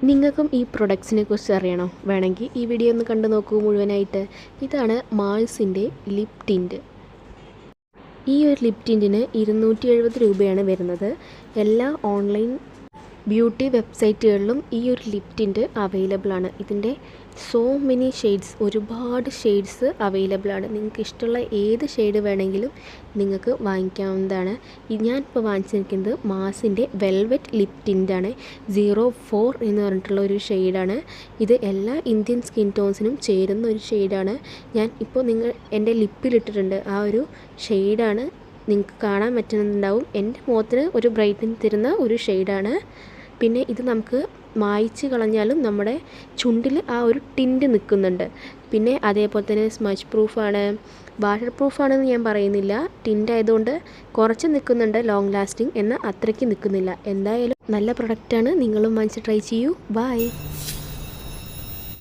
നിങ്ങൾക്കും ഈ പ്രൊഡക്ട്സിനെ കുറിച്ച് അറിയണോ? വേണമെങ്കിൽ ഈ വീഡിയോ ഒന്ന് കണ്ടു നോക്കൂ മുഴുവനായിട്ട്. ഇതാണ് മാൾസിൻ്റെ ലിപ് ടിൻറ്റ്. ഈ ഒരു ലിപ് ടിൻറ്റിന് 270 രൂപയാണ് വരുന്നത്. എല്ലാ ഓൺലൈൻ ബ്യൂട്ടി വെബ്സൈറ്റുകളിലും ഈ ഒരു ലിപ് ടിൻറ്റ് അവൈലബിൾ ആണ്. ഇതിൻ്റെ സോ മെനി ഷെയ്ഡ്സ്, ഒരുപാട് ഷെയ്ഡ്സ് അവൈലബിൾ ആണ്. നിങ്ങൾക്ക് ഇഷ്ടമുള്ള ഏത് ഷെയ്ഡ് വേണമെങ്കിലും നിങ്ങൾക്ക് വാങ്ങിക്കാവുന്നതാണ്. ഞാനിപ്പോൾ വാങ്ങിച്ചിരിക്കുന്നത് മാസിൻ്റെ വെൽവെറ്റ് ലിപ് ടിൻറ്റാണ്. 04 എന്ന് പറഞ്ഞിട്ടുള്ള ഒരു ഷെയ്ഡാണ്. ഇത് എല്ലാ ഇന്ത്യൻ സ്കിൻ ടോൺസിനും ചേരുന്ന ഒരു ഷെയ്ഡാണ്. ഞാൻ ഇപ്പോൾ എൻ്റെ ലിപ്പിലിട്ടിട്ടുണ്ട്. ആ ഒരു ഷെയ്ഡാണ് നിങ്ങൾക്ക് കാണാൻ പറ്റുന്നുണ്ടാവും. എൻ്റെ മുഖത്തിന് ഒരു ബ്രൈറ്റനിങ് തരുന്ന ഒരു ഷെയ്ഡാണ്. പിന്നെ ഇത് നമുക്ക് മായ്ച്ച് കളഞ്ഞാലും നമ്മുടെ ചുണ്ടിൽ ആ ഒരു ടിൻറ്റ് നിൽക്കുന്നുണ്ട്. പിന്നെ അതേപോലെ തന്നെ സ്മച്ച് പ്രൂഫാണ്, വാട്ടർ പ്രൂഫാണെന്ന് ഞാൻ പറയുന്നില്ല. ടിൻറ്റ് ആയതുകൊണ്ട് കുറച്ച് നിൽക്കുന്നുണ്ട്, ലോങ് ലാസ്റ്റിംഗ്, എന്നാൽ അത്രയ്ക്ക് നിൽക്കുന്നില്ല. എന്തായാലും നല്ല പ്രൊഡക്റ്റാണ്. നിങ്ങളും വാങ്ങിച്ച് ട്രൈ ചെയ്യൂ. ബൈ.